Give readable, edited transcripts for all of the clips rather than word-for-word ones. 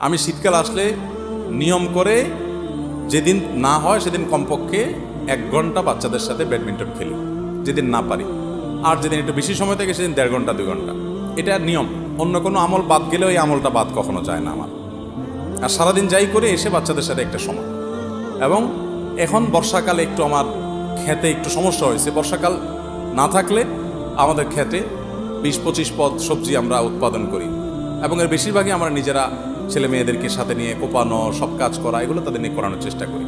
আমি শীতকাল আসলে নিয়ম করে যেদিন না হয় সেদিন কমপক্ষে 1 ঘন্টা বাচ্চাদের সাথে ব্যাডমিন্টন খেলি, যেদিন না পারি। আর যেদিন একটু বেশি সময় থাকে সেদিন 1.5 ঘন্টা 2 ঘন্টা। এটা নিয়ম। অন্য কোনো আমল বাদ গেলেও এই আমলটা বাদ কখনো যায় না আমার। আর সারাদিন যাই করে এসে বাচ্চাদের সাথে একটা সময়। এবং এখন বর্ষাকালে একটু আমার খেতে একটু সমস্যা হয়েছে। বর্ষাকাল না থাকলে আমাদের খেতে 20-25 পদ সবজি আমরা উৎপাদন করি, এবং এর বেশিরভাগই আমরা নিজেরা ছেলে মেয়েদেরকে সাথে নিয়ে কোপানো, সব কাজ করা, এগুলো তাদের নিয়ে করানোর চেষ্টা করি।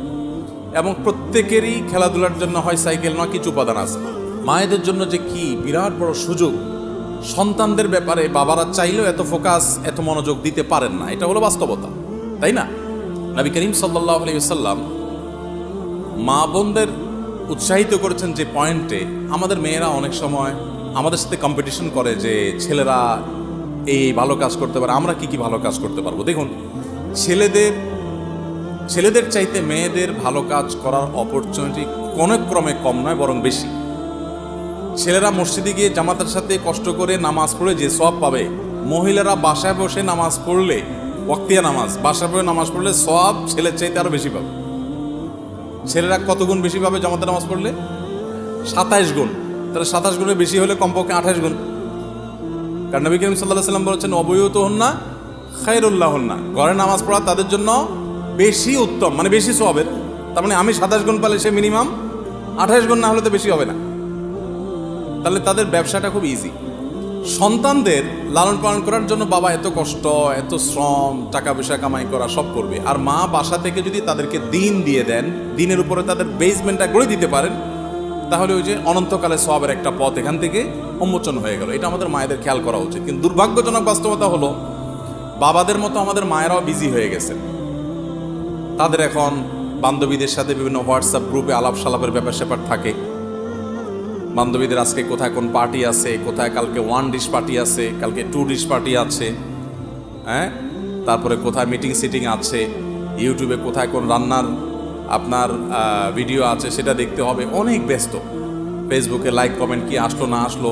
এবং প্রত্যেকেরই খেলাধুলার জন্য হয় সাইকেল নয় কিছু উপাদান আছে। মায়েদের জন্য যে কি বিরাট বড় সুযোগ, সন্তানদের ব্যাপারে বাবারা চাইলেও এত ফোকাস, এত মনোযোগ দিতে পারেন না। এটা হলো বাস্তবতা, তাই না? নবী করিম সাল্লাল্লাহু আলাইহি ওয়াসাল্লাম মা বোনদের উৎসাহিত করেছেন যে পয়েন্টে, আমাদের মেয়েরা অনেক সময় আমাদের সাথে কম্পিটিশন করে যে ছেলেরা এই ভালো কাজ করতে পারে, আমরা কি কি ভালো কাজ করতে পারবো। দেখুন, ছেলেদের চাইতে মেয়েদের ভালো কাজ করার অপরচুনিটি কোনো ক্রমে কম নয়, বরং বেশি। ছেলেরা মসজিদে গিয়ে জামাতের সাথে কষ্ট করে নামাজ পড়ে যে সওয়াব পাবে, মহিলারা বাসায় বসে নামাজ পড়লে, ওয়াক্তিয়া নামাজ বাসায় বসে নামাজ পড়লে সওয়াব ছেলের চাইতে আরো বেশি পাবে। ছেলেরা কত গুণ বেশি পাবে জামাতের নামাজ পড়লে? 27 গুণ। তাহলে 27 গুণের বেশি হলে কমপক্ষে 28 গুণ। কারণ নবী করিম সাল্লাল্লাহু আলাইহি ওয়াসাল্লাম বলেছেন, অবয়ুতুহুন্না খায়রুল্লাহুন্না, ঘরে নামাজ পড়া তাদের জন্য বেশি উত্তম, মানে বেশি সওয়াবের। তার মানে আমি 27 গুণ পালে সে মিনিমাম 28 গুণ না হলে তো বেশি হবে না। তাহলে তাদের ব্যবসাটা খুব ইজি। সন্তানদের লালন পালন করার জন্য বাবা এত কষ্ট, এত শ্রম, টাকা পয়সা কামাই করা সব করবে, আর মা বাসা থেকে যদি তাদেরকে দিন দিয়ে দেন, দিনের উপরে তাদের বেসমেন্টটা গড়ে দিতে পারেন, তাহলে ওই যে অনন্তকালে সওয়াবের একটা পথ এখান থেকে উন্মোচন হয়ে গেল। এটা আমাদের মায়েদের খেয়াল করা উচিত। কিন্তু দুর্ভাগ্যজনক বাস্তবতা হলো, বাবাদের মতো আমাদের মায়েরাও বিজি হয়ে গেছে। তাদের এখন বান্ধবীদের সাথে বিভিন্ন হোয়াটসঅ্যাপ গ্রুপে আলাপ সালাপের ব্যাপার স্যাপার থাকে। বান্ধবীদের আজকে কোথায় কোন পার্টি আছে, কোথায় কালকে 1 ডিশ পার্টি আছে, কালকে 2 ডিশ পার্টি আছে, হ্যাঁ, তারপরে কোথায় মিটিং সিটিং আছে, ইউটিউবে কোথায় কোন রান্নার আপনার ভিডিও আছে সেটা দেখতে হবে। অনেক ব্যস্ত। ফেসবুকে লাইক কমেন্ট কি আসলো না আসলো,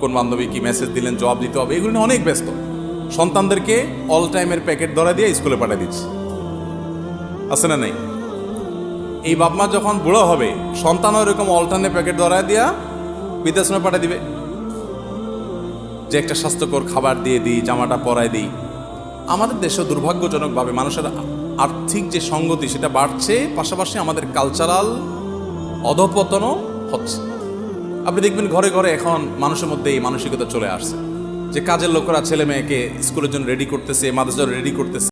কোন বান্ধবী কি মেসেজ দিলেন জবাব দিতে হবে, এগুলো নিয়ে অনেক ব্যস্ত। সন্তানদেরকে অল টাইমের প্যাকেট ধরা দিয়ে স্কুলে পাঠিয়ে দিচ্ছে, আছে না নেই? এই বাপ মা যখন বুড়ো হবে, সন্তানও এরকম অল টাইমের প্যাকেট ধরা দিয়া বৃদ্ধাশ্রমে পাঠিয়ে দিবে যে একটা স্বাস্থ্যকর খাবার দিয়ে দিই, জামাটা পরায় দিই। আমাদের দেশে দুর্ভাগ্যজনকভাবে মানুষের আর্থিক যে সঙ্গতি সেটা বাড়ছে, পাশাপাশি আমাদের কালচারাল অধঃপতনও হচ্ছে। আপনি দেখবেন ঘরে ঘরে এখন মানুষের মধ্যে এই মানসিকতা চলে আসছে যে কাজের লোকেরা ছেলে মেয়েকে স্কুলের জন্য রেডি করতেছে, মাদ্রাসার জন্য রেডি করতেছে।